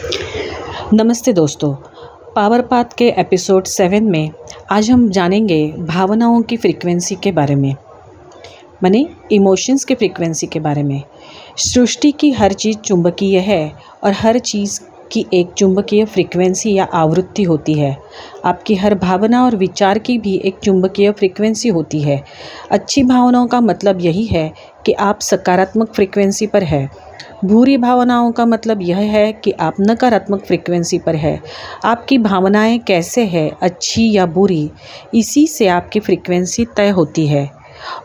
नमस्ते दोस्तों, power path के एपिसोड 7 में आज हम जानेंगे भावनाओं की फ्रीक्वेंसी के बारे में, माने इमोशंस के फ्रीक्वेंसी के बारे में। सृष्टि की हर चीज़ चुंबकीय है और हर चीज़ की एक चुंबकीय फ्रीक्वेंसी या आवृत्ति होती है। आपकी हर भावना और विचार की भी एक चुंबकीय फ्रीक्वेंसी होती है। अच्छी भावनाओं का मतलब यही है कि आप सकारात्मक फ्रीक्वेंसी पर है। बुरी भावनाओं का मतलब यह है कि आप नकारात्मक फ्रीक्वेंसी पर है। आपकी भावनाएं कैसे हैं, अच्छी या बुरी, इसी से आपकी फ्रीक्वेंसी तय होती है।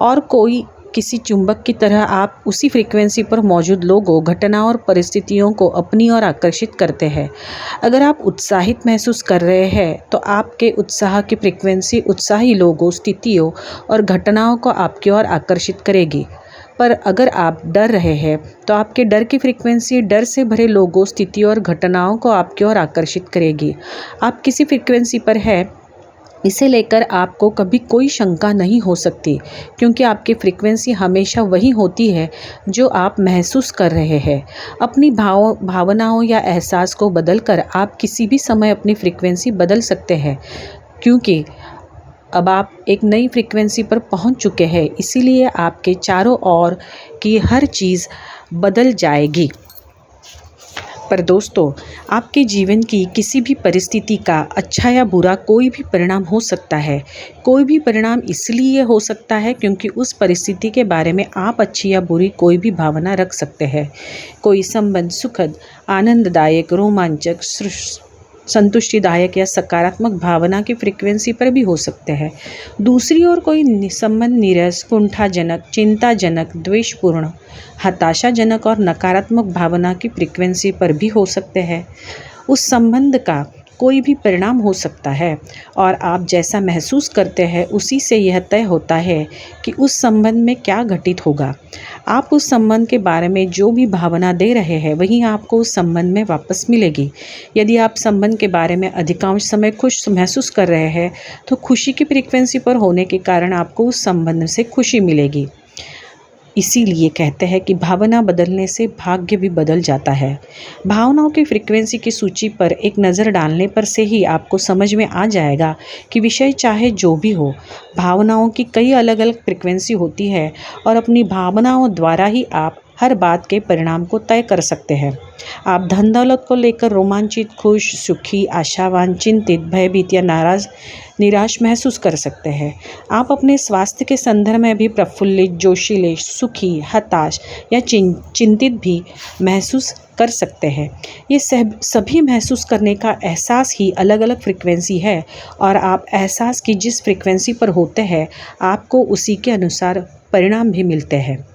और कोई किसी चुंबक की तरह आप उसी फ्रीक्वेंसी पर मौजूद लोगों, घटनाओं और परिस्थितियों को अपनी ओर आकर्षित करते हैं। अगर आप उत्साहित महसूस कर रहे हैं तो आपके उत्साह की फ्रीक्वेंसी उत्साही लोगों, स्थितियों और घटनाओं को आपकी ओर आकर्षित करेगी। पर अगर आप डर रहे हैं तो आपके डर की फ्रीक्वेंसी डर से भरे लोगों, स्थितियों और घटनाओं को आपकी ओर आकर्षित करेगी। आप किसी फ्रीक्वेंसी पर है, इसे लेकर आपको कभी कोई शंका नहीं हो सकती, क्योंकि आपकी फ्रीक्वेंसी हमेशा वही होती है जो आप महसूस कर रहे हैं। अपनी भावनाओं या एहसास को बदलकर आप किसी भी समय अपनी फ्रीक्वेंसी बदल सकते हैं, क्योंकि अब आप एक नई फ्रीक्वेंसी पर पहुंच चुके हैं। इसीलिए आपके चारों ओर की हर चीज़ बदल जाएगी। पर दोस्तों, आपके जीवन की किसी भी परिस्थिति का अच्छा या बुरा कोई भी परिणाम हो सकता है। कोई भी परिणाम इसलिए हो सकता है क्योंकि उस परिस्थिति के बारे में आप अच्छी या बुरी कोई भी भावना रख सकते हैं। कोई संबंध सुखद, आनंददायक, रोमांचक, संतुष्टिदायक या सकारात्मक भावना की फ्रीक्वेंसी पर भी हो सकते हैं। दूसरी ओर कोई संबंध नीरस, कुंठाजनक, चिंताजनक, द्वेषपूर्ण, हताशाजनक और नकारात्मक भावना की फ्रीक्वेंसी पर भी हो सकते हैं। उस संबंध का कोई भी परिणाम हो सकता है और आप जैसा महसूस करते हैं उसी से यह तय होता है कि उस संबंध में क्या घटित होगा। आप उस संबंध के बारे में जो भी भावना दे रहे हैं वही आपको उस संबंध में वापस मिलेगी। यदि आप संबंध के बारे में अधिकांश समय खुश महसूस कर रहे हैं तो खुशी की फ्रीक्वेंसी पर होने के कारण आपको उस संबंध से खुशी मिलेगी। इसीलिए कहते हैं कि भावना बदलने से भाग्य भी बदल जाता है। भावनाओं की फ्रीक्वेंसी की सूची पर एक नज़र डालने पर से ही आपको समझ में आ जाएगा कि विषय चाहे जो भी हो, भावनाओं की कई अलग अलग फ्रीक्वेंसी होती है और अपनी भावनाओं द्वारा ही आप हर बात के परिणाम को तय कर सकते हैं। आप धन दौलत को लेकर रोमांचित, खुश, सुखी, आशावान, चिंतित, भयभीत या निराश महसूस कर सकते हैं। आप अपने स्वास्थ्य के संदर्भ में भी प्रफुल्लित, जोशीले, सुखी, हताश या चिंतित भी महसूस कर सकते हैं। ये सभी महसूस करने का एहसास ही अलग अलग फ्रीक्वेंसी है और आप एहसास की जिस फ्रीक्वेंसी पर होते हैं आपको उसी के अनुसार परिणाम भी मिलते हैं।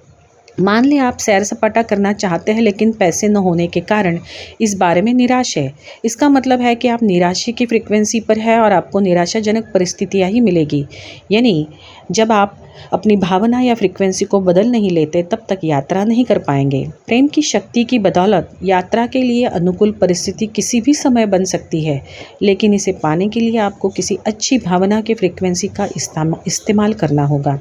मान लें आप सैर सपाटा करना चाहते हैं लेकिन पैसे न होने के कारण इस बारे में निराश है। इसका मतलब है कि आप निराशा की फ्रीक्वेंसी पर है और आपको निराशाजनक परिस्थितियां ही मिलेगी। यानी जब आप अपनी भावना या फ्रीक्वेंसी को बदल नहीं लेते तब तक यात्रा नहीं कर पाएंगे। प्रेम की शक्ति की बदौलत यात्रा के लिए अनुकूल परिस्थिति किसी भी समय बन सकती है, लेकिन इसे पाने के लिए आपको किसी अच्छी भावना की फ्रीक्वेंसी का इस्तेमाल करना होगा।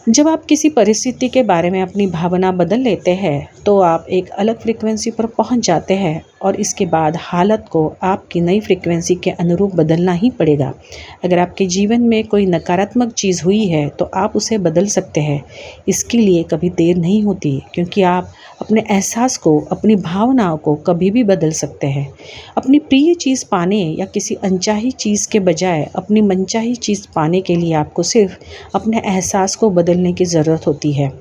जब आप किसी परिस्थिति के बारे में अपनी भावना बदल लेते हैं तो आप एक अलग फ्रीक्वेंसी पर पहुंच जाते हैं और इसके बाद हालत को आपकी नई फ्रीक्वेंसी के अनुरूप बदलना ही पड़ेगा। अगर आपके जीवन में कोई नकारात्मक चीज़ हुई है तो आप उसे बदल सकते हैं। इसके लिए कभी देर नहीं होती, क्योंकि आप अपने एहसास को, अपनी भावनाओं को कभी भी बदल सकते हैं। अपनी प्रिय चीज़ पाने या किसी अनचाही चीज़ के बजाय अपनी मनचाही चीज़ पाने के लिए आपको सिर्फ अपने एहसास को बदलने की ज़रूरत होती है।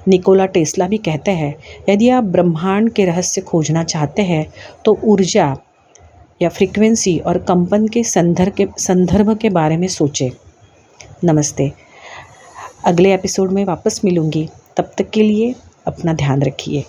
निकोला टेस्ला भी कहते हैं, यदि आप ब्रह्मांड के रहस्य खोजना चाहते हैं तो ऊर्जा या फ्रीक्वेंसी और कंपन के संदर्भ के बारे में सोचें। नमस्ते। अगले एपिसोड में वापस मिलूंगी। तब तक के लिए अपना ध्यान रखिए।